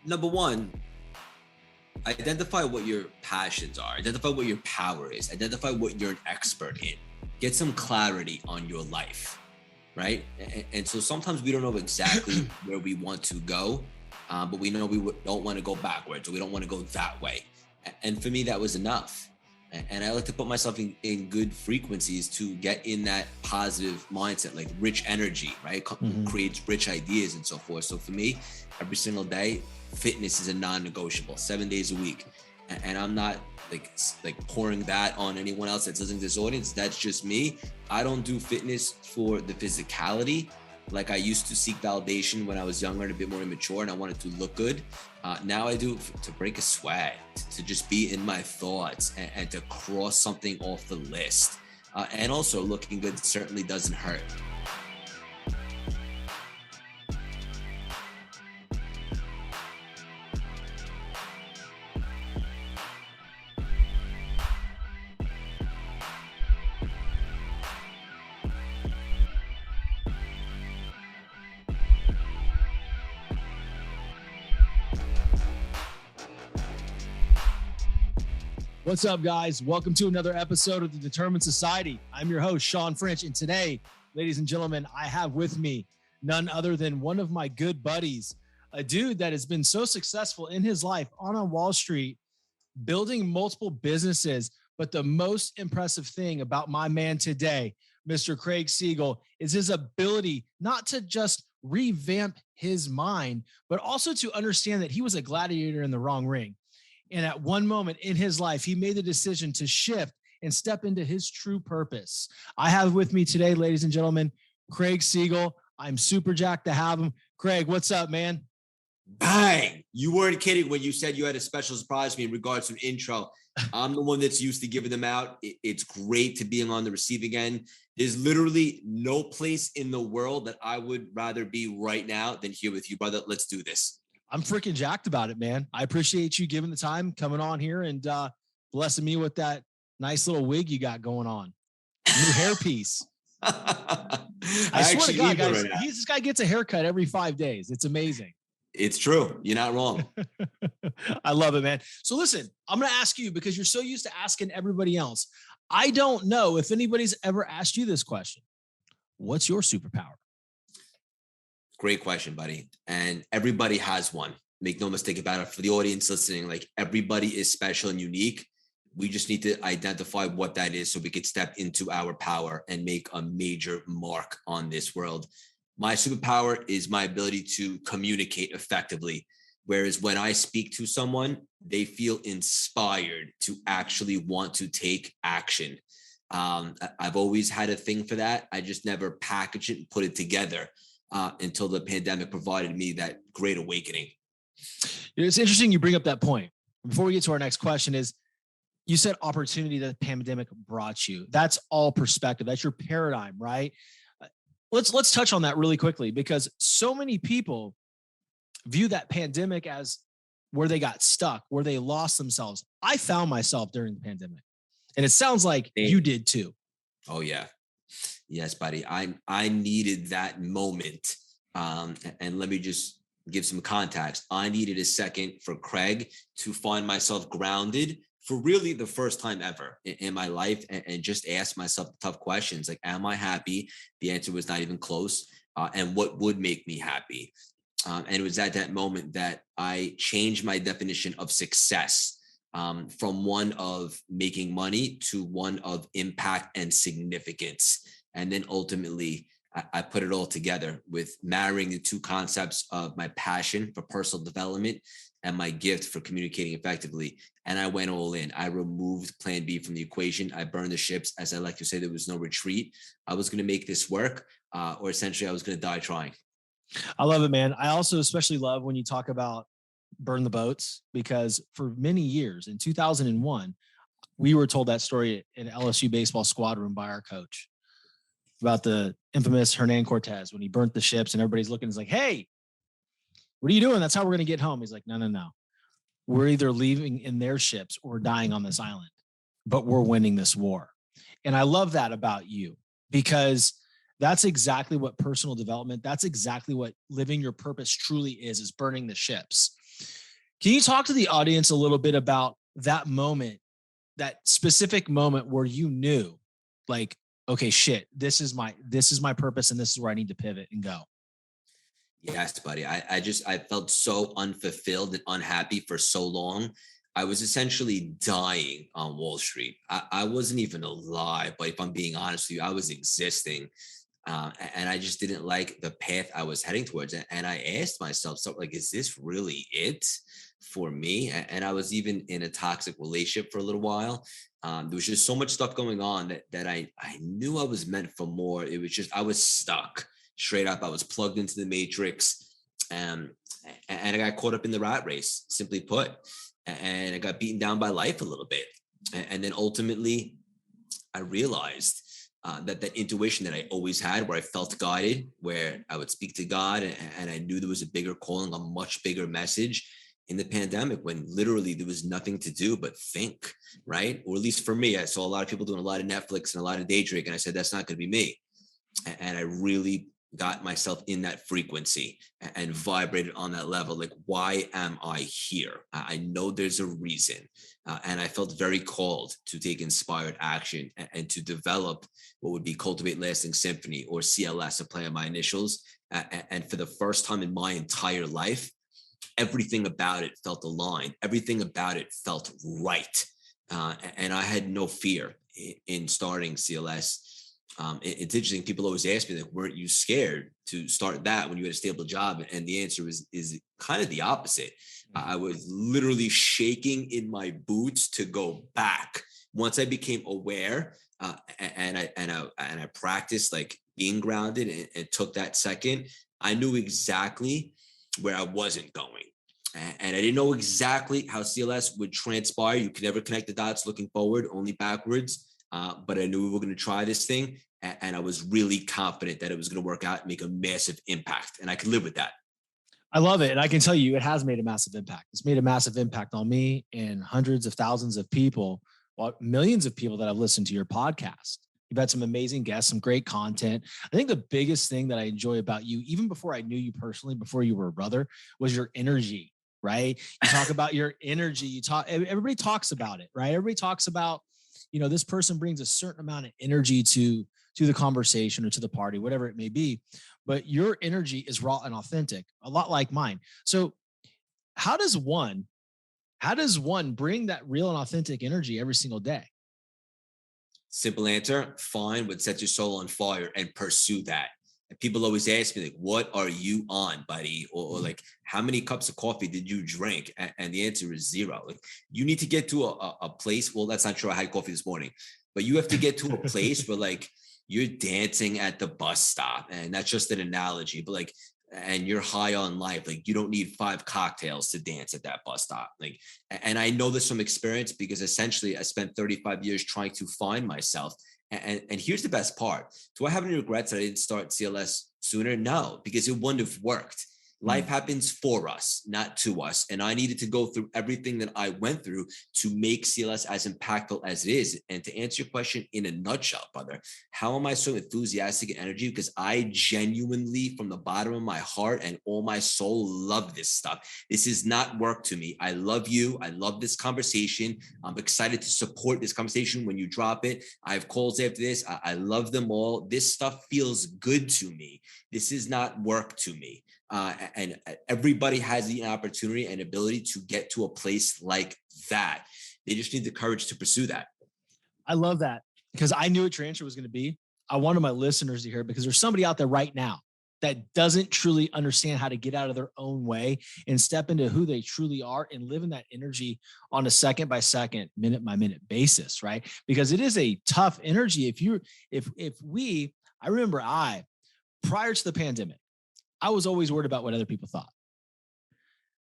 Number one, identify what your passions are, identify what your power is, identify what you're an expert in, get some clarity on your life, right? And so sometimes we don't know exactly where we want to go, but we know we don't want to go backwards, or we don't want to go that way. And for me, that was enough. And I like to put myself in good frequencies to get in that positive mindset, like rich energy, right? Creates rich ideas and so forth. So for me, every single day, fitness is a non-negotiable, 7 days a week. And I'm not like pouring that on anyone else that's listening to this audience. That's just me. I don't do fitness for the physicality. Like I used to seek validation when I was younger and a bit more immature, and I wanted to look good. Now I do it to break a sweat, to just be in my thoughts and to cross something off the list. And also looking good certainly doesn't hurt. What's up, guys? Welcome to another episode of the Determined Society. I'm your host, Sean French, and today, ladies and gentlemen, I have with me none other than one of my good buddies, a dude that has been so successful in his life on Wall Street, building multiple businesses. But the most impressive thing about my man today, Mr. Craig Siegel, is his ability not to just revamp his mind, but also to understand that he was a gladiator in the wrong ring. And at one moment in his life, he made the decision to shift and step into his true purpose. I have with me today, ladies and gentlemen, Craig Siegel. I'm super jacked to have him. Craig, what's up, man? Bang! You weren't kidding when you said you had a special surprise for me in regards to an intro. I'm the one that's used to giving them out. It's great to be on the receiving end. There's literally no place in the world that I would rather be right now than here with you, brother. Let's do this. I'm freaking jacked about it, man. I appreciate you giving the time, coming on here and blessing me with that nice little wig you got going on. New hairpiece. I swear to God, guys, this guy gets a haircut every 5 days. It's amazing. It's true. You're not wrong. I love it, man. So listen, I'm going to ask you because you're so used to asking everybody else. I don't know if anybody's ever asked you this question. What's your superpower? Great question, buddy. And everybody has one. Make no mistake about it. For the audience listening, like everybody is special and unique. We just need to identify what that is so we could step into our power and make a major mark on this world. My superpower is my ability to communicate effectively. Whereas when I speak to someone, they feel inspired to actually want to take action. I've always had a thing for that. I just never package it and put it together. Until the pandemic provided me that great awakening. It's interesting you bring up that point. Before we get to our next question is, you said opportunity that the pandemic brought you. That's all perspective. That's your paradigm, right? Let's touch on that really quickly because so many people view that pandemic as where they got stuck, where they lost themselves. I found myself during the pandemic, and it sounds like you did too. Oh, yeah. Yes, buddy. I needed that moment. And let me just give some context. I needed a second for Craig to find myself grounded for really the first time ever in my life and just ask myself tough questions. Like, am I happy? The answer was not even close. And what would make me happy? And it was at that moment that I changed my definition of success from one of making money to one of impact and significance. And then ultimately, I put it all together with marrying the two concepts of my passion for personal development and my gift for communicating effectively. And I went all in. I removed plan B from the equation. I burned the ships. As I like to say, there was no retreat. I was going to make this work, or essentially I was going to die trying. I love it, man. I also especially love when you talk about burn the boats, because for many years in 2001, we were told that story in LSU baseball squad room by our coach about the infamous Hernan Cortez when he burnt the ships and everybody's looking. It's like, hey, what are you doing? That's how we're going to get home. He's like, no. We're either leaving in their ships or dying on this island, but we're winning this war. And I love that about you because that's exactly what personal development, that's exactly what living your purpose truly is burning the ships. Can you talk to the audience a little bit about that moment, that specific moment where you knew, like, okay, shit, this is my purpose and this is where I need to pivot and go? Yes, buddy. I felt so unfulfilled and unhappy for so long. I was essentially dying on Wall Street. I wasn't even alive, but if I'm being honest with you, I was existing. And I just didn't like the path I was heading towards. And I asked myself, so like, is this really it for me? And I was even in a toxic relationship for a little while. There was just so much stuff going on that I knew I was meant for more. It was just, I was stuck straight up. I was plugged into the matrix. Um, and I got caught up in the rat race, simply put. And I got beaten down by life a little bit. And then ultimately, I realized that intuition that I always had, where I felt guided, where I would speak to God, and I knew there was a bigger calling, a much bigger message in the pandemic when literally there was nothing to do but think, right? Or at least for me, I saw a lot of people doing a lot of Netflix and a lot of day drink, and I said, that's not going to be me. And I really got myself in that frequency and vibrated on that level. Like, why am I here? I know there's a reason. And I felt very called to take inspired action and to develop what would be Cultivate Lasting Symphony, or CLS, a play on my initials. And for the first time in my entire life, everything about it felt aligned. Everything about it felt right. And I had no fear in starting CLS. It's interesting. People always ask me, like, weren't you scared to start that when you had a stable job? And the answer is kind of the opposite. I was literally shaking in my boots to go back. Once I became aware, and I practiced like being grounded, and took that second, I knew exactly where I wasn't going. And I didn't know exactly how CLS would transpire. You can never connect the dots looking forward, only backwards. But I knew we were going to try this thing. And I was really confident that it was going to work out and make a massive impact. And I could live with that. I love it. And I can tell you, it has made a massive impact. It's made a massive impact on me and hundreds of thousands of people, well, millions of people that have listened to your podcast. You've had some amazing guests, some great content. I think the biggest thing that I enjoy about you, even before I knew you personally, before you were a brother, was your energy, right? You talk about your energy. Everybody talks about it, right? Everybody talks about, this person brings a certain amount of energy to the conversation or to the party, whatever it may be. But your energy is raw and authentic, a lot like mine. So how does one bring that real and authentic energy every single day? Simple answer: find what sets your soul on fire and pursue that. And people always ask me, like, what are you on, buddy? Or like, how many cups of coffee did you drink? And the answer is zero. Like, you need to get to a place. Well, that's not true. I had coffee this morning, but you have to get to a place where, like, you're dancing at the bus stop. And that's just an analogy, but like, and you're high on life. Like, you don't need 5 cocktails to dance at that bus stop. Like, and I know this from experience, because essentially I spent 35 years trying to find myself. And here's the best part. Do I have any regrets that I didn't start CLS sooner? No, because it wouldn't have worked. Life happens for us, not to us. And I needed to go through everything that I went through to make CLS as impactful as it is. And to answer your question in a nutshell, brother, how am I so enthusiastic and energy? Because I genuinely, from the bottom of my heart and all my soul, love this stuff. This is not work to me. I love you. I love this conversation. I'm excited to support this conversation when you drop it. I have calls after this. I love them all. This stuff feels good to me. This is not work to me. And everybody has the opportunity and ability to get to a place like that. They just need the courage to pursue that. I love that, because I knew what your answer was going to be. I wanted my listeners to hear it, because there's somebody out there right now that doesn't truly understand how to get out of their own way and step into who they truly are and live in that energy on a second by second, minute by minute basis, right? Because it is a tough energy. I remember prior to the pandemic, I was always worried about what other people thought.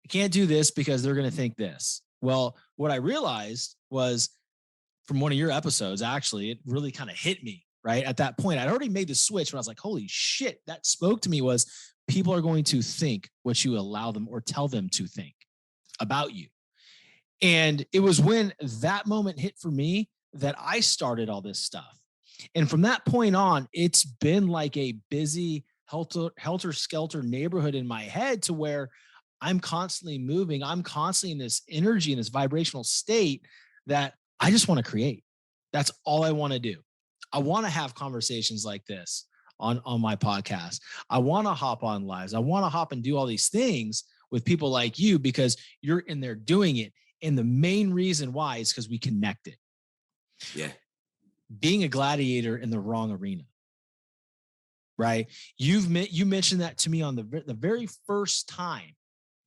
I can't do this because they're going to think this. Well, what I realized was, from one of your episodes, actually, it really kind of hit me, right? At that point, I'd already made the switch when I was like, holy shit, that spoke to me. Was people are going to think what you allow them or tell them to think about you. And it was when that moment hit for me that I started all this stuff. And from that point on, it's been like a busy helter-skelter neighborhood in my head, to where I'm constantly moving. I'm constantly in this energy, in this vibrational state that I just want to create. That's all I want to do. I want to have conversations like this on my podcast. I want to hop on lives. I want to hop and do all these things with people like you because you're in there doing it. And the main reason why is because we connected. Yeah. Being a gladiator in the wrong arena. Right. You mentioned that to me on the very first time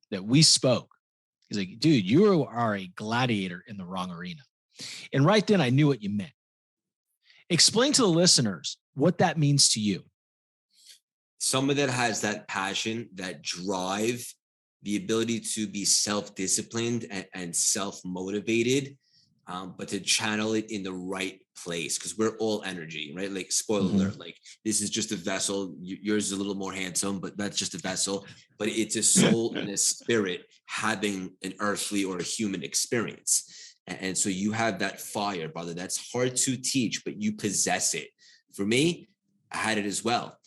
that we spoke. He's like, dude, you are a gladiator in the wrong arena. And right then I knew what you meant. Explain to the listeners what that means to you. Someone that has that passion, that drive, the ability to be self-disciplined and self-motivated, but to channel it in the right place, because we're all energy, right? Like, spoiler alert, like this is just a vessel. Yours is a little more handsome, but that's just a vessel. But it's a soul and a spirit having an earthly or a human experience. And so you have that fire, brother. That's hard to teach, but you possess it. For me, I had it as well.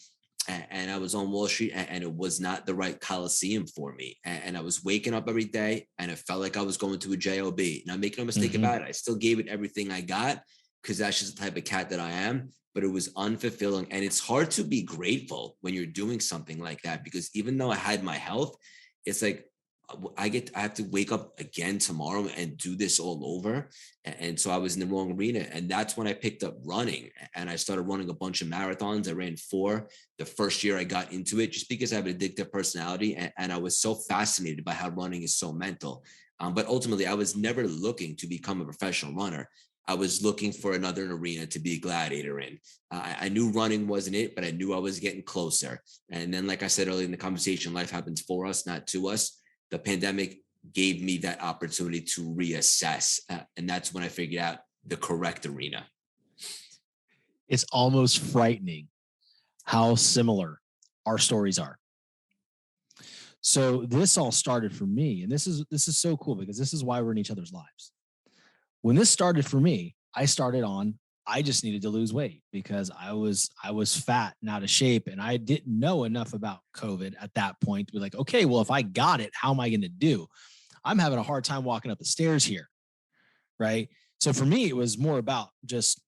And I was on Wall Street, and it was not the right coliseum for me. And I was waking up every day, and it felt like I was going to a job. Now, make no mistake about it, I still gave it everything I got, because that's just the type of cat that I am. But it was unfulfilling. And it's hard to be grateful when you're doing something like that, because even though I had my health, it's like, I have to wake up again tomorrow and do this all over. And so I was in the wrong arena. And that's when I picked up running, and I started running a bunch of marathons. I ran 4 the first year I got into it, just because I have an addictive personality. And I was so fascinated by how running is so mental. But ultimately, I was never looking to become a professional runner. I was looking for another arena to be a gladiator in. I knew running wasn't it, but I knew I was getting closer. And then, like I said earlier in the conversation, life happens for us, not to us. The pandemic gave me that opportunity to reassess. And that's when I figured out the correct arena. It's almost frightening how similar our stories are. So this all started for me, and this is so cool, because this is why we're in each other's lives. When this started for me, I just needed to lose weight because I was fat and out of shape, and I didn't know enough about COVID at that point to be like, okay, well, if I got it, how am I going to do? I'm having a hard time walking up the stairs here, right? So for me, it was more about just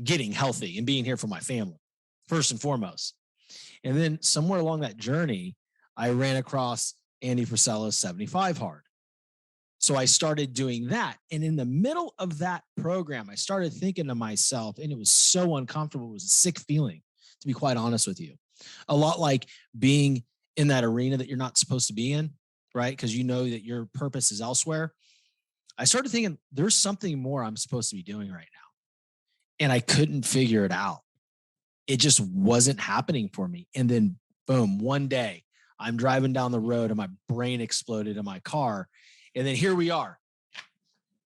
getting healthy and being here for my family, first and foremost. And then somewhere along that journey, I ran across Andy Frisella's 75 Hard. So I started doing that. And in the middle of that program, I started thinking to myself, and it was so uncomfortable. It was a sick feeling, to be quite honest with you. A lot like being in that arena that you're not supposed to be in, right? Because you know that your purpose is elsewhere. I started thinking there's something more I'm supposed to be doing right now. And I couldn't figure it out. It just wasn't happening for me. And then boom, one day I'm driving down the road and my brain exploded in my car. And then here we are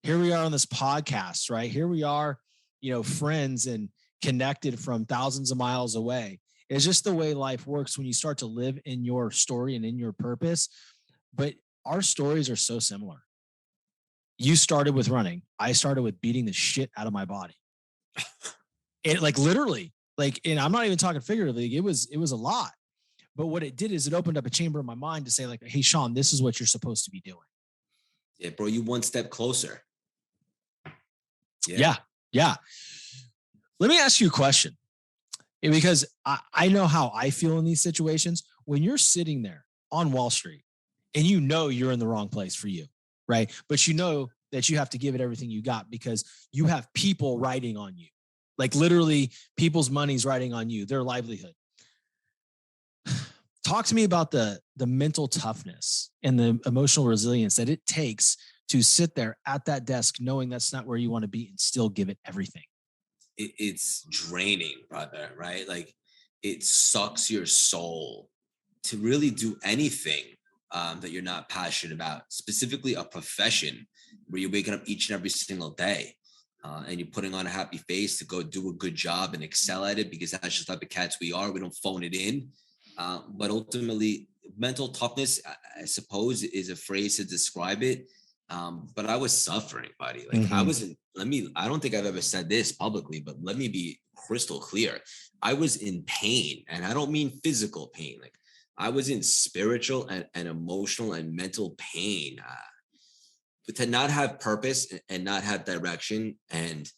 on this podcast, right? Here we are, friends and connected from thousands of miles away. It's just the way life works when you start to live in your story and in your purpose. But our stories are so similar. You started with running. I started with beating the shit out of my body. It literally, and I'm not even talking figuratively. It was a lot. But what it did is it opened up a chamber in my mind to say hey, Sean, this is what you're supposed to be doing. Yeah, bro, you one step closer. Yeah. Let me ask you a question, because I know how I feel in these situations. When you're sitting there on Wall Street and you're in the wrong place for you, right? But you know that you have to give it everything you got because you have people riding on you. Literally, people's money's riding on you, their livelihood. Talk to me about the mental toughness and the emotional resilience that it takes to sit there at that desk, knowing that's not where you want to be and still give it everything. It's draining, brother, right? It sucks your soul to really do anything that you're not passionate about, specifically a profession where you're waking up each and every single day and you're putting on a happy face to go do a good job and excel at it, because that's just the type of cats we are. We don't phone it in. But ultimately, mental toughness, I suppose, is a phrase to describe it. But I was suffering, buddy. I wasn't, I don't think I've ever said this publicly, but let me be crystal clear. I was in pain, and I don't mean physical pain. I was in spiritual and emotional and mental pain. But to not have purpose and not have direction, and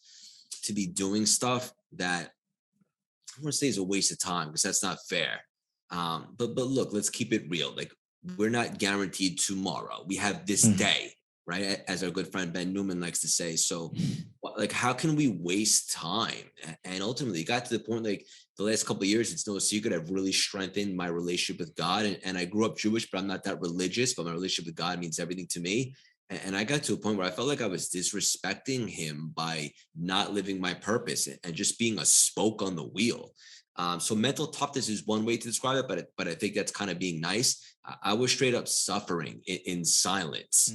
to be doing stuff that I want to say is a waste of time, because that's not fair. But look, let's keep it real. Like, we're not guaranteed tomorrow. We have this Mhm. day, right? As our good friend Ben Newman likes to say. So, like, how can we waste time? And ultimately, it got to the point, like, the last couple of years, it's no secret, I've really strengthened my relationship with God. And I grew up Jewish, but I'm not that religious. But my relationship with God means everything to me. And I got to a point where I felt like I was disrespecting him by not living my purpose and just being a spoke on the wheel. So mental toughness is one way to describe it, but I think that's kind of being nice. I was straight up suffering in silence.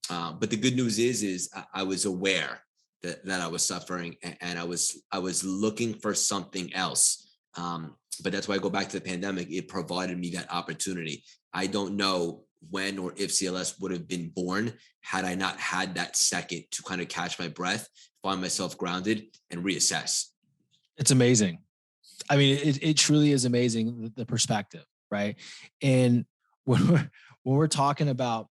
But the good news is I was aware that I was suffering, and I was looking for something else. But that's why I go back to the pandemic. It provided me that opportunity. I don't know when or if CLS would have been born had I not had that second to kind of catch my breath, find myself grounded, and reassess. It's amazing. I mean, it truly is amazing, the perspective, right? And when we're talking about,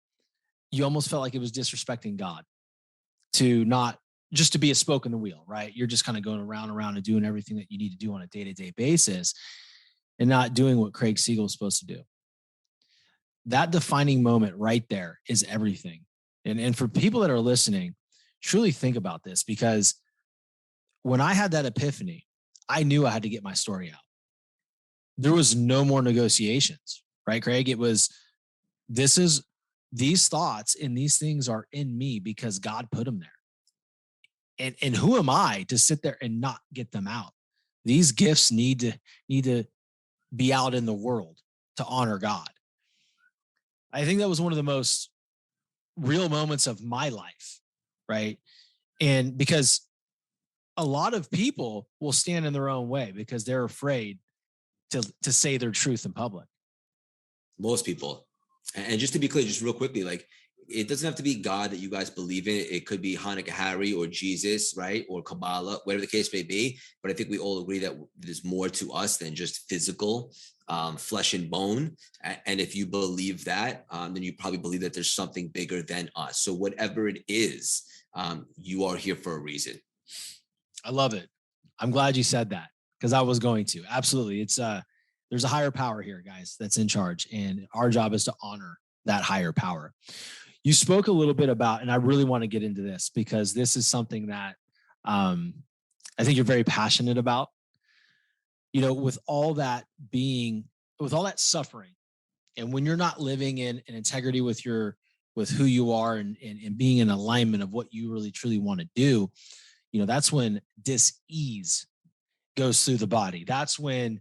you almost felt like it was disrespecting God to not just to be a spoke in the wheel, right? You're just kind of going around and around and doing everything that you need to do on a day-to-day basis and not doing what Craig Siegel is supposed to do. That defining moment right there is everything. And for people that are listening, truly think about this, because when I had that epiphany, I knew I had to get my story out. There was no more negotiations, right, Craig? It was, this is, these thoughts and these things are in me because God put them there. And who am I to sit there and not get them out? These gifts need to be out in the world to honor God. I think that was one of the most real moments of my life, right? And because a lot of people will stand in their own way because they're afraid to say their truth in public. Most people. And just to be clear, just real quickly, like, it doesn't have to be God that you guys believe in. It could be Hanukkah Harry or Jesus, right? Or Kabbalah, whatever the case may be. But I think we all agree that there's more to us than just physical, flesh and bone. And if you believe that, then you probably believe that there's something bigger than us. So whatever it is, you are here for a reason. I love it. I'm glad you said that, because I was going to. Absolutely. It's there's a higher power here, guys, that's in charge. And our job is to honor that higher power. You spoke a little bit about, and I really want to get into this because this is something that I think you're very passionate about. You know, with all that suffering, and when you're not living in integrity with who you are, and being in alignment of what you really truly want to do, you know, that's when dis-ease goes through the body. That's when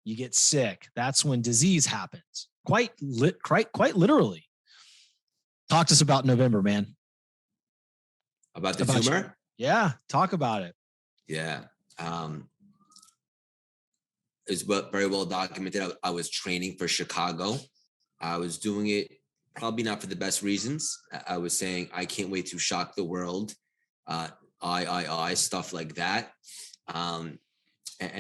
you get sick. That's when disease happens. Quite literally. Talk to us about November, man. About the tumor? Yeah, talk about it. Yeah. It's very well documented. I was training for Chicago. I was doing it probably not for the best reasons. I was saying, I can't wait to shock the world. Stuff like that. And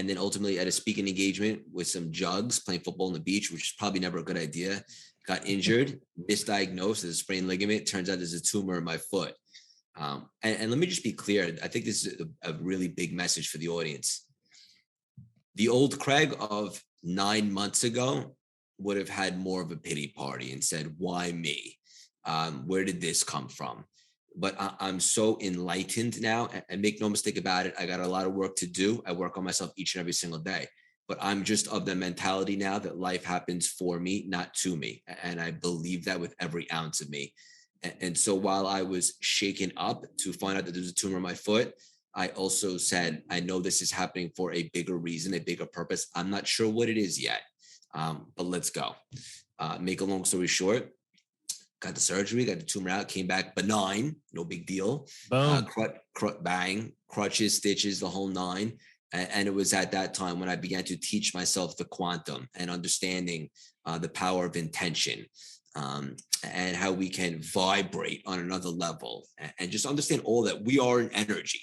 then ultimately at a speaking engagement with some jugs playing football on the beach, which is probably never a good idea, got injured, misdiagnosed as a sprained ligament. Turns out there's a tumor in my foot. And let me just be clear. I think this is a really big message for the audience. The old Craig of 9 months ago would have had more of a pity party and said, why me? Where did this come from? But I'm so enlightened now, and make no mistake about it, I got a lot of work to do. I work on myself each and every single day, but I'm just of the mentality now that life happens for me, not to me. And I believe that with every ounce of me. And so while I was shaken up to find out that there's a tumor in my foot, I also said, I know this is happening for a bigger reason, a bigger purpose. I'm not sure what it is yet, but let's go. Make a long story short, got the surgery, got the tumor out, came back benign, no big deal. Boom. Bang, crutches, stitches, the whole nine. And it was at that time when I began to teach myself the quantum and understanding the power of intention, and how we can vibrate on another level, and just understand all that we are an energy.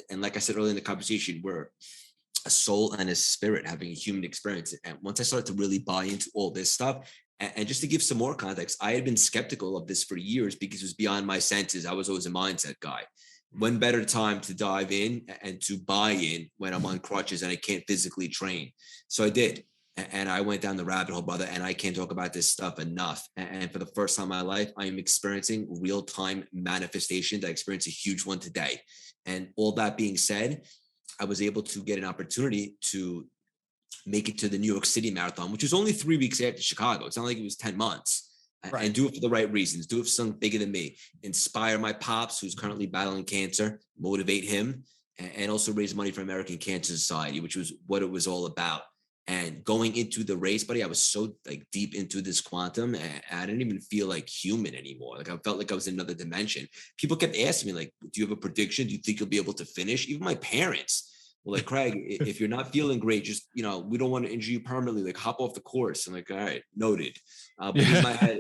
And like I said earlier in the conversation, a soul and a spirit, having a human experience. And once I started to really buy into all this stuff, and just to give some more context, I had been skeptical of this for years because it was beyond my senses. I was always a mindset guy. When better time to dive in and to buy in when I'm on crutches and I can't physically train? So I did. And I went down the rabbit hole, brother, and I can't talk about this stuff enough. And for the first time in my life, I am experiencing real-time manifestations. I experienced a huge one today. And all that being said, I was able to get an opportunity to make it to the New York City Marathon, which was only 3 weeks after Chicago. It's not like it was 10 months. Right. And do it for the right reasons. Do it for something bigger than me. Inspire my pops, who's currently battling cancer, motivate him, and also raise money for American Cancer Society, which was what it was all about. And going into the race, buddy, I was so like deep into this quantum, and I didn't even feel like human anymore. Like I felt like I was in another dimension. People kept asking me, like, do you have a prediction? Do you think you'll be able to finish? Even my parents were like, Craig, if you're not feeling great, just, we don't want to injure you permanently. Like hop off the course. I'm like, all right, noted. But in my head,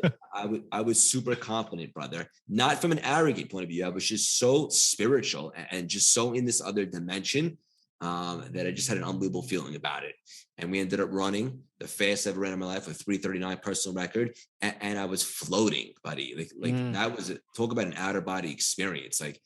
I was super confident, brother. Not from an arrogant point of view. I was just so spiritual and just so in this other dimension that I just had an unbelievable feeling about it. And we ended up running the fastest I ever ran in my life with 3:39 personal record. And I was floating, buddy. Like that was talk about an outer body experience. Like,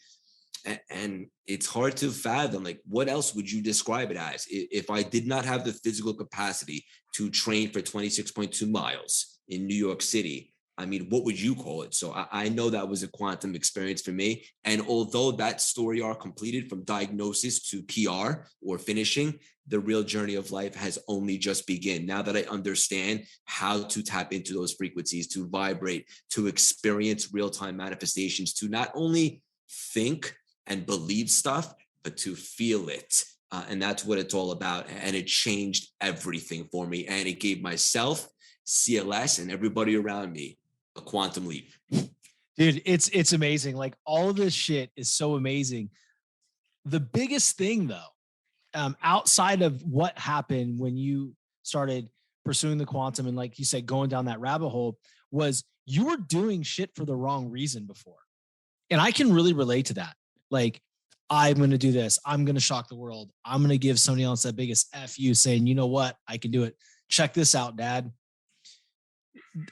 and it's hard to fathom, like, what else would you describe it as if I did not have the physical capacity to train for 26.2 miles in New York City? I mean, what would you call it? So I know that was a quantum experience for me. And although that story arc completed from diagnosis to PR or finishing, the real journey of life has only just begun. Now that I understand how to tap into those frequencies, to vibrate, to experience real-time manifestations, to not only think and believe stuff, but to feel it. And that's what it's all about. And it changed everything for me. And it gave myself, CLS, and everybody around me a quantum leap. Dude, it's amazing. Like all of this shit is so amazing. The biggest thing though, outside of what happened when you started pursuing the quantum and like you said, going down that rabbit hole, was you were doing shit for the wrong reason before. And I can really relate to that. Like, I'm going to do this. I'm going to shock the world. I'm going to give somebody else that biggest F you saying, you know what? I can do it. Check this out, Dad.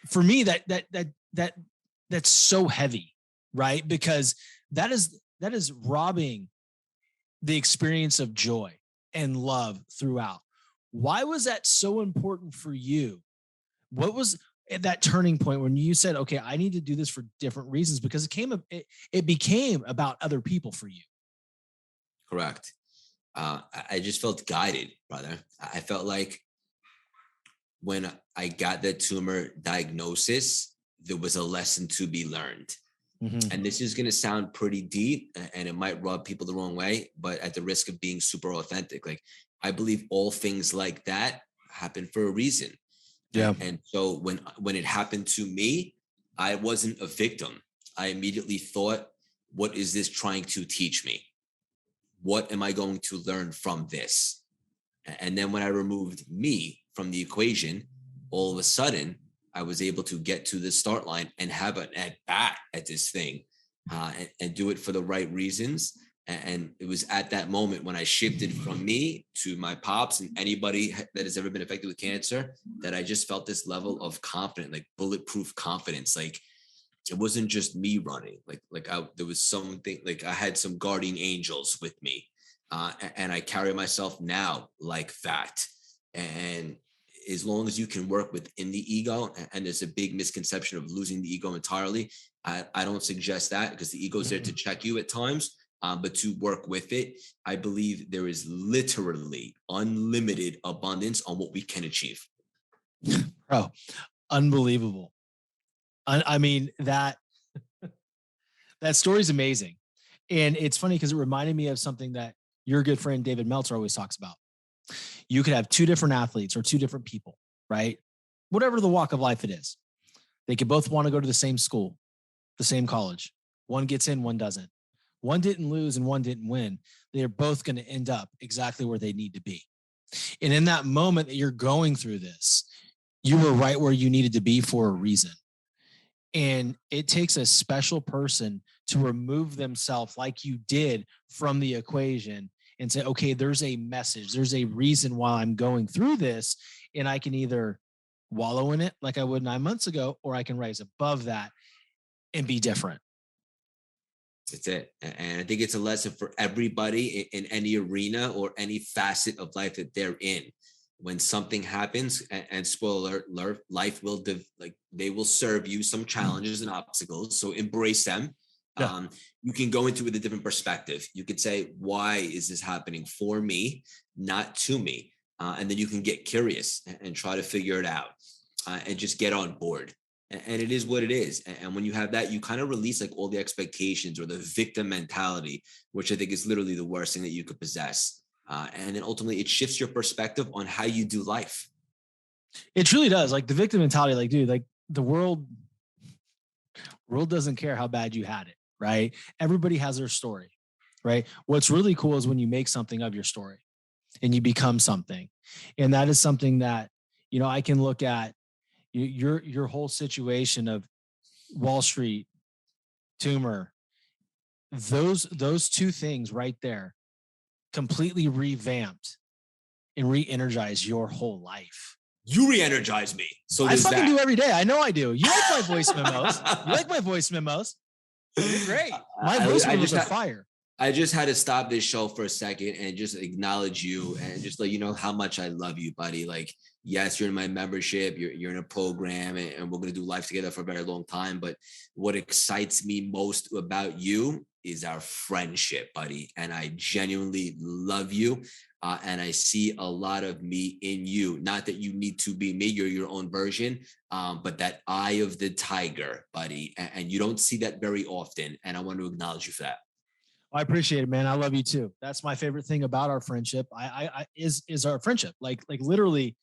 For me, that's so heavy, right? Because that is robbing the experience of joy and love throughout. Why was that so important for you? What was at that turning point when you said, okay, I need to do this for different reasons? Because it became about other people for you. Correct. I just felt guided, brother. I felt like when I got the tumor diagnosis, there was a lesson to be learned. Mm-hmm. And this is going to sound pretty deep and it might rub people the wrong way, but at the risk of being super authentic, like I believe all things like that happen for a reason. Yeah. And so when it happened to me, I wasn't a victim. I immediately thought, what is this trying to teach me? What am I going to learn from this? And then when I removed me from the equation, all of a sudden, I was able to get to the start line and have an at bat at this thing and do it for the right reasons. And it was at that moment when I shifted from me to my pops and anybody that has ever been affected with cancer that I just felt this level of confidence, like bulletproof confidence. Like it wasn't just me running. There was something, like I had some guardian angels with me, and I carry myself now like that. And as long as you can work within the ego, and there's a big misconception of losing the ego entirely. I don't suggest that because the ego is there to check you at times, but to work with it, I believe there is literally unlimited abundance on what we can achieve. Bro, unbelievable. I mean, that story is amazing. And it's funny because it reminded me of something that your good friend David Meltzer always talks about. You could have two different athletes or two different people, right? Whatever the walk of life it is. They could both want to go to the same school, the same college. One gets in, one doesn't. One didn't lose and one didn't win. They're both going to end up exactly where they need to be. And in that moment that you're going through this, you were right where you needed to be for a reason. And it takes a special person to remove themselves like you did from the equation and say, okay, there's a message, there's a reason why I'm going through this. And I can either wallow in it like I would 9 months ago, or I can rise above that and be different. That's it. And I think it's a lesson for everybody in any arena or any facet of life that they're in. When something happens, and spoiler alert, life will they will serve you some challenges and obstacles. So embrace them. Yeah. You can go into it with a different perspective. You could say, why is this happening for me, not to me? And then you can get curious and try to figure it out, and just get on board. And it is what it is. And when you have that, you kind of release like all the expectations or the victim mentality, which I think is literally the worst thing that you could possess. And then ultimately it shifts your perspective on how you do life. It truly does. Like the victim mentality, like, dude, like the world doesn't care how bad you had it, right? Everybody has their story, right? What's really cool is when you make something of your story and you become something. And that is something that, I can look at your whole situation of Wall Street, tumor, those two things right there completely revamped and re-energized your whole life. You re-energize me. So I fucking do every day. I know I do. You like my voice memos. You like my voice memos. You're great. My voice memos are fire. I just had to stop this show for a second and just acknowledge you and just let you know how much I love you, buddy. Like, yes, you're in my membership, you're in a program, and we're going to do life together for a very long time. But what excites me most about you is our friendship, buddy. And I genuinely love you. And I see a lot of me in you. Not that you need to be me, you're your own version, but that eye of the tiger, buddy. And you don't see that very often. And I want to acknowledge you for that. I appreciate it, man. I love you too. That's my favorite thing about our friendship. Is our friendship. Like literally,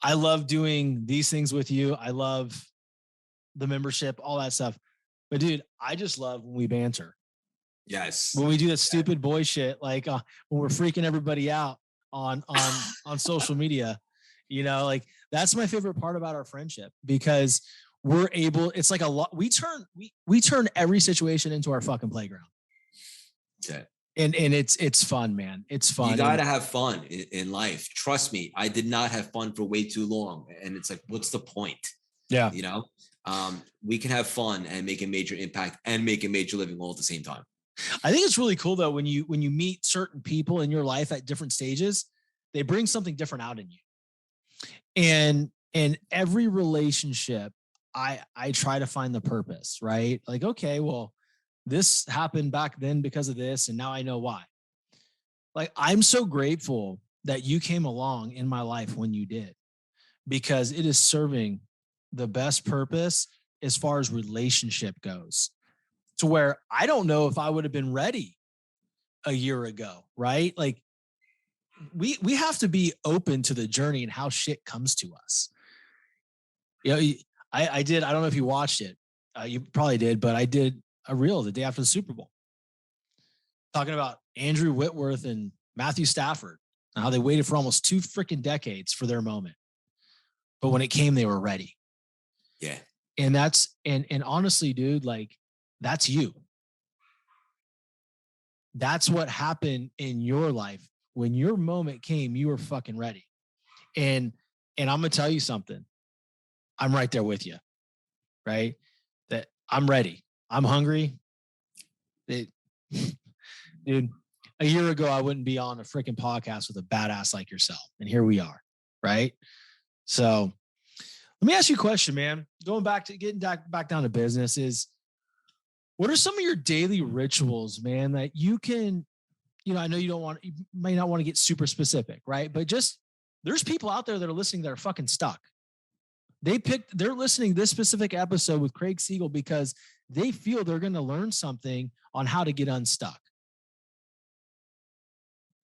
I love doing these things with you. I love the membership, all that stuff. But dude, I just love when we banter. Yes. When we do that stupid boy shit, like when we're freaking everybody out on social media, like that's my favorite part about our friendship, because we're able. It's like a lot. We turn every situation into our fucking playground. Yeah. And it's fun, man. It's fun. You gotta have fun in life. Trust me, I did not have fun for way too long. And it's like, what's the point? Yeah. We can have fun and make a major impact and make a major living all at the same time. I think it's really cool though, when you meet certain people in your life at different stages, they bring something different out in you. And in every relationship, I try to find the purpose, right? Like, okay, well, this happened back then because of this, and now I know why. Like, I'm so grateful that you came along in my life when you did, because it is serving the best purpose as far as relationship goes, to where I don't know if I would have been ready a year ago, right? Like, we have to be open to the journey and how shit comes to us. I did. I don't know if you watched it. You probably did, but I did a reel the day after the Super Bowl talking about Andrew Whitworth and Matthew Stafford and how they waited for almost 2 freaking decades for their moment. But when it came, they were ready. Yeah. And that's, and honestly, dude, like, that's you. That's what happened in your life. When your moment came, you were fucking ready. And I'm going to tell you something. I'm right there with you, right? That I'm ready. I'm hungry. Dude, a year ago, I wouldn't be on a freaking podcast with a badass like yourself. And here we are, right? So let me ask you a question, man. Going back to getting back down to business, is what are some of your daily rituals, man, that you can, I know you may not want to get super specific, right? But just, there's people out there that are listening that are fucking stuck. They're listening to this specific episode with Craig Siegel because they feel they're going to learn something on how to get unstuck.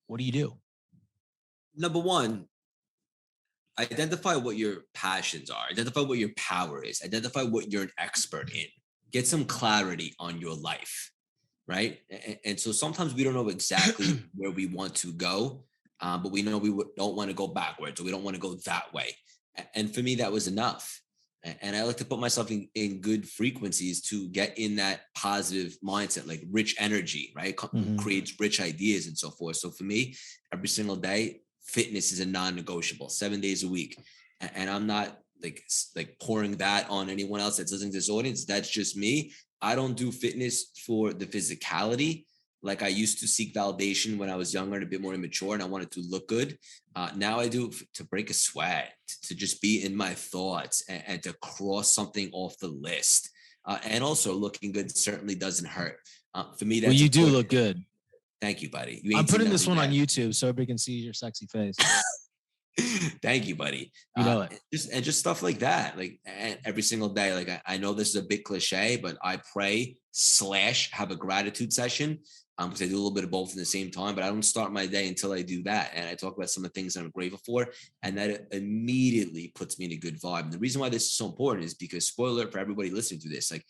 What do you do? Number one, identify what your passions are. Identify what your power is. Identify what you're an expert in. Get some clarity on your life, right? And so sometimes we don't know exactly where we want to go, but we know we don't want to go backwards, or we don't want to go that way. And for me, that was enough. And I like to put myself in good frequencies to get in that positive mindset, like rich energy, right? Creates rich ideas and so forth. So for me, every single day, fitness is a non-negotiable, 7 days a week. And I'm not like pouring that on anyone else that's listening to this audience. That's just me. I don't do fitness for the physicality. Like I used to seek validation when I was younger and a bit more immature and I wanted to look good. Now I do it to break a sweat, to just be in my thoughts and to cross something off the list. And also looking good certainly doesn't hurt. For me, that's well, you important. do look good. Thank you, buddy. I'm putting this one on YouTube so everybody can see your sexy face. Thank you, buddy. You know it. Just stuff like that. Like every single day. Like I know this is a bit cliche, but I pray / have a gratitude session. Because I do a little bit of both at the same time, but I don't start my day until I do that. And I talk about some of the things that I'm grateful for. And that immediately puts me in a good vibe. And the reason why this is so important is because, spoiler for everybody listening to this, like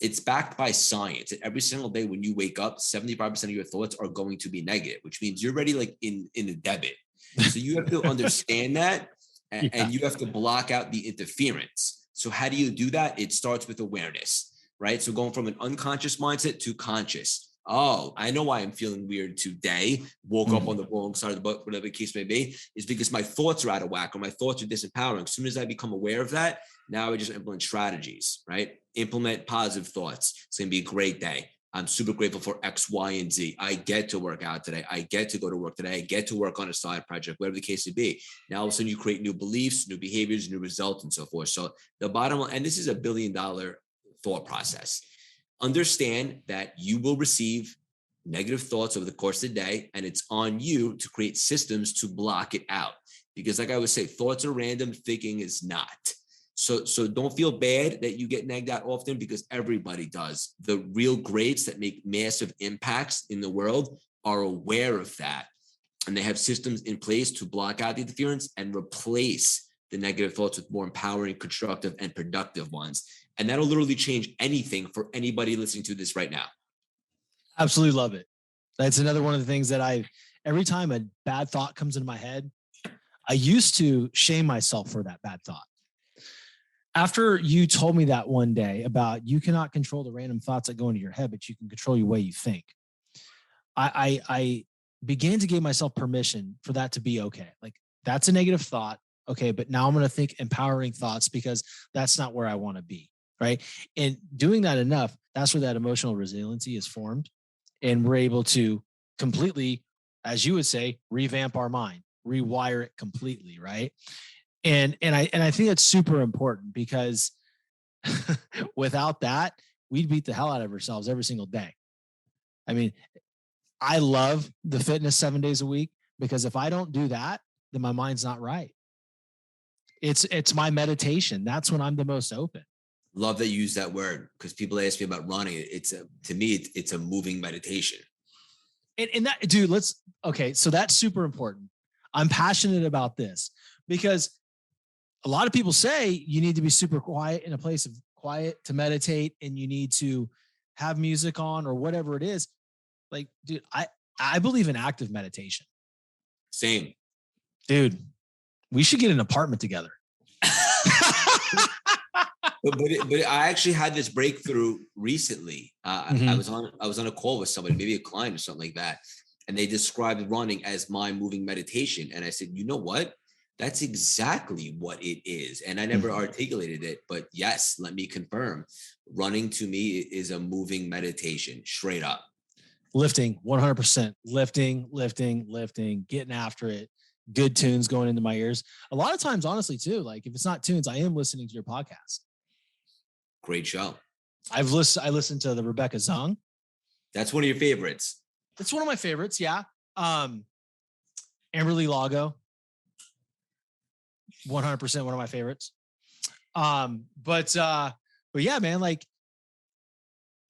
it's backed by science. And every single day when you wake up, 75% of your thoughts are going to be negative, which means you're already like in a debit. So you have to understand that and you have to block out the interference. So how do you do that? It starts with awareness, right? So going from an unconscious mindset to conscious. Oh, I know why I'm feeling weird today. Woke up on the wrong side of the boat, whatever the case may be, is because my thoughts are out of whack or my thoughts are disempowering. As soon as I become aware of that, now I just implement strategies, right? Implement positive thoughts. It's going to be a great day. I'm super grateful for X, Y, and Z. I get to work out today. I get to go to work today. I get to work on a side project, whatever the case may be. Now, all of a sudden, you create new beliefs, new behaviors, new results, and so forth. So the bottom line, and this is $1 billion thought process. Understand that you will receive negative thoughts over the course of the day, and it's on you to create systems to block it out. Because like I would say, thoughts are random, thinking is not. So don't feel bad that you get nagged out often because everybody does. The real greats that make massive impacts in the world are aware of that. And they have systems in place to block out the interference and replace the negative thoughts with more empowering, constructive, and productive ones. And that'll literally change anything for anybody listening to this right now. Absolutely love it. That's another one of the things that every time a bad thought comes into my head, I used to shame myself for that bad thought. After you told me that one day about you cannot control the random thoughts that go into your head, but you can control your way you think, I began to give myself permission for that to be okay. Like that's a negative thought. Okay, but now I'm going to think empowering thoughts because that's not where I want to be. Right. And doing that enough, that's where that emotional resiliency is formed. And we're able to completely, as you would say, revamp our mind, rewire it completely. Right. And I think that's super important because without that, we'd beat the hell out of ourselves every single day. I mean, I love the fitness 7 days a week because if I don't do that, then my mind's not right. It's my meditation. That's when I'm the most open. Love that you use that word because people ask me about running. To me, it's a moving meditation. And that, dude, so that's super important. I'm passionate about this because a lot of people say you need to be super quiet in a place of quiet to meditate and you need to have music on or whatever it is. Like, dude, I believe in active meditation. Same. Dude, we should get an apartment together. But I actually had this breakthrough recently. I was on a call with somebody, maybe a client or something like that, and they described running as mind moving meditation. And I said, you know what? That's exactly what it is. And I never articulated it, but yes, let me confirm. Running to me is a moving meditation, straight up. Lifting, 100%. Lifting, getting after it. Good tunes going into my ears. A lot of times, honestly, too, like if it's not tunes, I am listening to your podcast. Great show. I listened to the Rebecca Zung. That's one of your favorites. It's one of my favorites. Yeah. Amberly Lago. 100% one of my favorites. But yeah, man, like.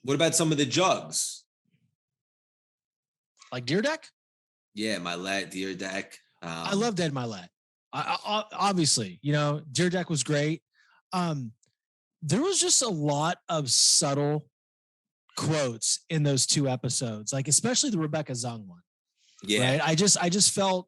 What about some of the jugs? Like Deer Deck? Yeah, Milet, Deer Deck. I love Dead Milet. Obviously, Deer Deck was great. There was just a lot of subtle quotes in those 2 episodes, like especially the Rebecca Zung one. Yeah. Right? I just felt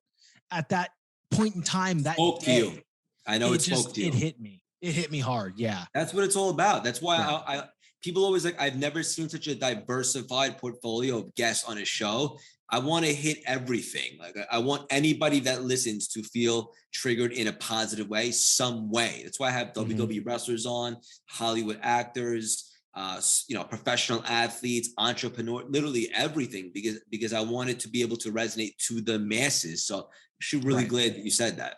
at that point in time that spoke to you. I know it spoke to you. It hit me. It hit me hard. Yeah. That's what it's all about. That's why Yeah. I people always like, I've never seen such a diversified portfolio of guests on a show. I want to hit everything. Like I want anybody that listens to feel triggered in a positive way, some way. That's why I have WWE wrestlers on, Hollywood actors, professional athletes, entrepreneur, literally everything, because I want it to be able to resonate to the masses. So I'm actually really glad that you said that.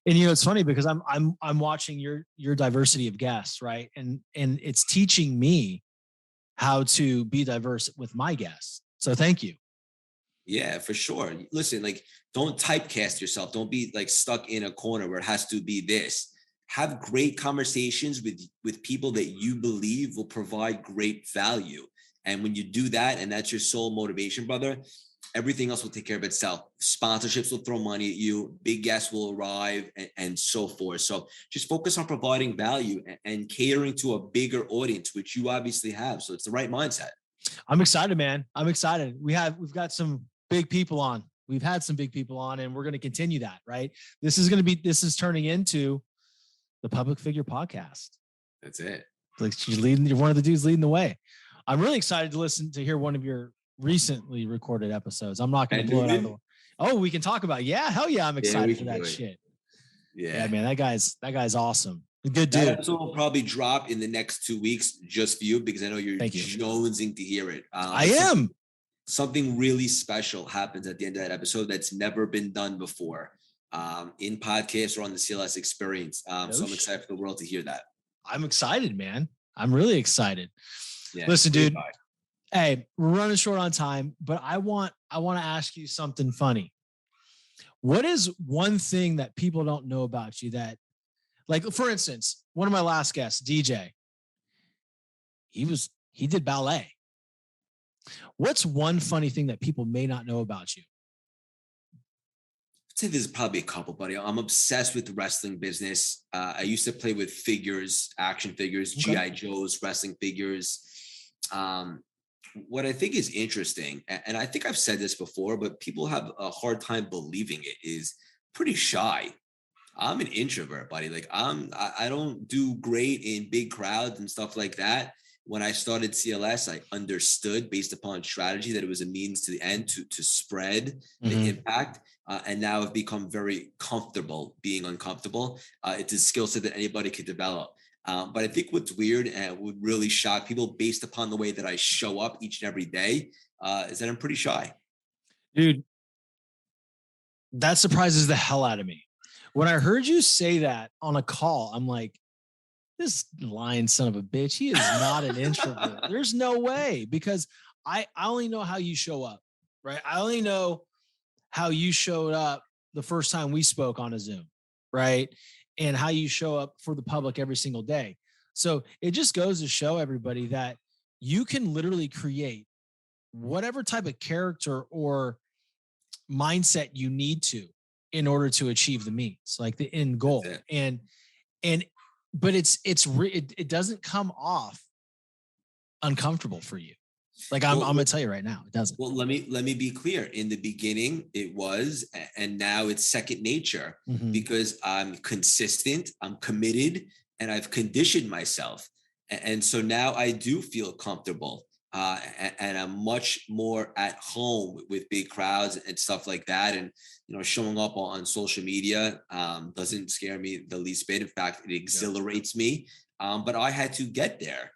And it's funny because I'm watching your diversity of guests, right? And it's teaching me how to be diverse with my guests. So thank you. Yeah, for sure. Listen, like, don't typecast yourself. Don't be like stuck in a corner where it has to be this. Have great conversations with people that you believe will provide great value. And when you do that, and that's your sole motivation, brother, everything else will take care of itself. Sponsorships will throw money at you, big guests will arrive, and so forth. So just focus on providing value and catering to a bigger audience, which you obviously have. So it's the right mindset. I'm excited, man. I'm excited. We've got some big people on. We've had some big people on, and we're going to continue that, right? This is turning into the Public Figure Podcast. That's it. Like you're one of the dudes leading the way. I'm really excited to hear one of your recently recorded episodes. I'm not going to blow it out of the way. Oh, we can talk about it. Yeah, hell yeah, I'm excited for that shit. Yeah, man, that guy's awesome. Good dude. That episode will probably drop in the next 2 weeks just for you, because I know you're jonesing to hear it. I am. Something really special happens at the end of that episode that's never been done before in podcasts or on the CLS experience. So I'm excited for the world to hear that. I'm excited, man. I'm really excited. Yeah, listen, dude. Hey, we're running short on time, but I want to ask you something funny. What is one thing that people don't know about you that, like, for instance, one of my last guests, DJ, he did ballet. What's one funny thing that people may not know about you? I'd say there's probably a couple, buddy. I'm obsessed with the wrestling business. I used to play with figures, action figures, G.I. Joes, wrestling figures. What I think is interesting, and I think I've said this before, but people have a hard time believing it, is pretty shy. I'm an introvert, buddy. Like I don't do great in big crowds and stuff like that. When I started CLS, I understood based upon strategy that it was a means to the end to spread the impact. And now I've become very comfortable being uncomfortable. It's a skill set that anybody could develop. But I think what's weird and would really shock people based upon the way that I show up each and every day is that I'm pretty shy. Dude, that surprises the hell out of me. When I heard you say that on a call, I'm like, this lying son of a bitch, he is not an introvert. There's no way, because I only know how you show up, right? I only know how you showed up the first time we spoke on a Zoom, right? And how you show up for the public every single day. So it just goes to show everybody that you can literally create whatever type of character or mindset you need to in order to achieve the means, like the end goal. But it doesn't come off uncomfortable for you. Like I'm gonna tell you right now, it doesn't. Well, let me be clear. In the beginning, it was, and now it's second nature, because I'm consistent, I'm committed, and I've conditioned myself. And so now I do feel comfortable, and I'm much more at home with big crowds and stuff like that. And showing up on social media doesn't scare me the least bit. In fact, it exhilarates me. But I had to get there.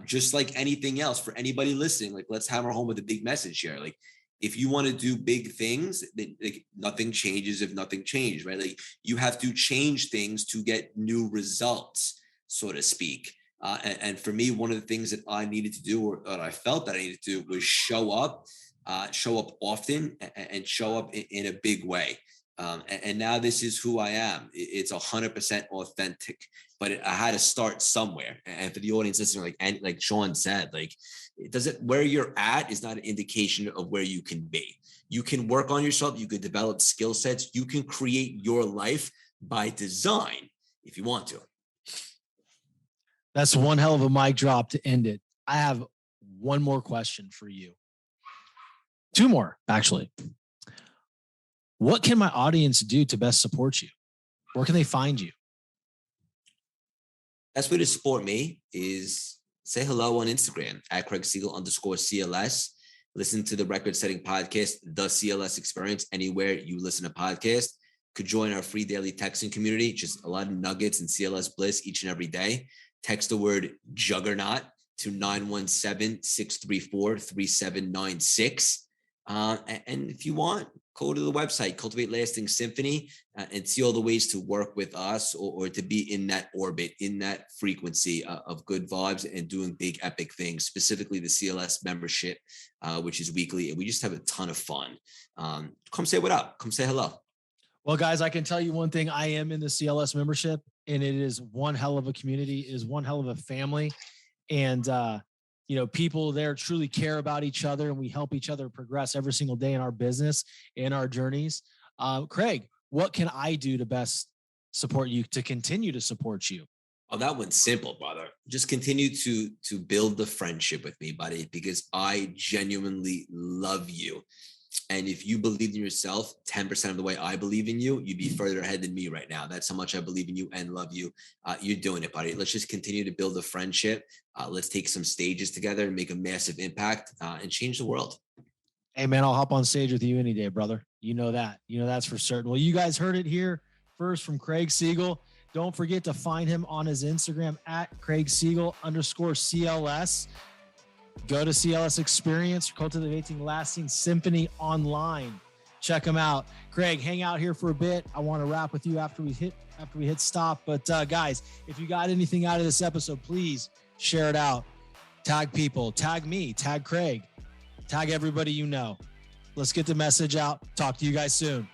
Just like anything else, for anybody listening, like, let's hammer home with a big message here. Like, if you want to do big things, then, like, nothing changes if nothing changes, right? Like, you have to change things to get new results, so to speak. And for me, one of the things that I needed to do, or I felt that I needed to do, was show up often, and show up in a big way. And now this is who I am. It's 100% authentic, but I had to start somewhere. And for the audience listening, like Sean said, like, where you're at is not an indication of where you can be. You can work on yourself. You can develop skill sets. You can create your life by design if you want to. That's one hell of a mic drop to end it. I have one more question for you. Two more, actually. What can my audience do to best support you? Where can they find you? Best way to support me is say hello on Instagram at Craig Siegel _CLS. Listen to the record setting podcast, The CLS Experience, anywhere you listen to podcasts. Could join our free daily texting community, just a lot of nuggets and CLS bliss each and every day. Text the word juggernaut to 917-634-3796. And if you want, go to the website, Cultivate Lasting Symphony, and see all the ways to work with us or to be in that orbit, in that frequency of good vibes and doing big epic things, specifically the CLS membership, which is weekly. And we just have a ton of fun. Come say what up. Come say hello. Well, guys, I can tell you one thing. I am in the CLS membership, and it is one hell of a community. It is one hell of a family. And, people there truly care about each other, and we help each other progress every single day in our business, in our journeys. Craig, what can I do to best support you, to continue to support you? Oh, that one's simple, brother. Just continue to build the friendship with me, buddy, because I genuinely love you. And if you believed in yourself 10% of the way I believe in you, you'd be further ahead than me right now. That's how much I believe in you and love you. You're doing it, buddy. Let's just continue to build a friendship. Let's take some stages together and make a massive impact and change the world. Hey, man, I'll hop on stage with you any day, brother. You know that. That's for certain. Well, you guys heard it here first from Craig Siegel. Don't forget to find him on his Instagram at Craig Siegel _CLS. Go to CLS Experience, Cultivating Lasting Symphony online. Check him out. Craig, hang out here for a bit. I want to wrap with you after we hit stop. But guys, if you got anything out of this episode, please share it out. Tag people, tag me, tag Craig, tag everybody you know. Let's get the message out. Talk to you guys soon.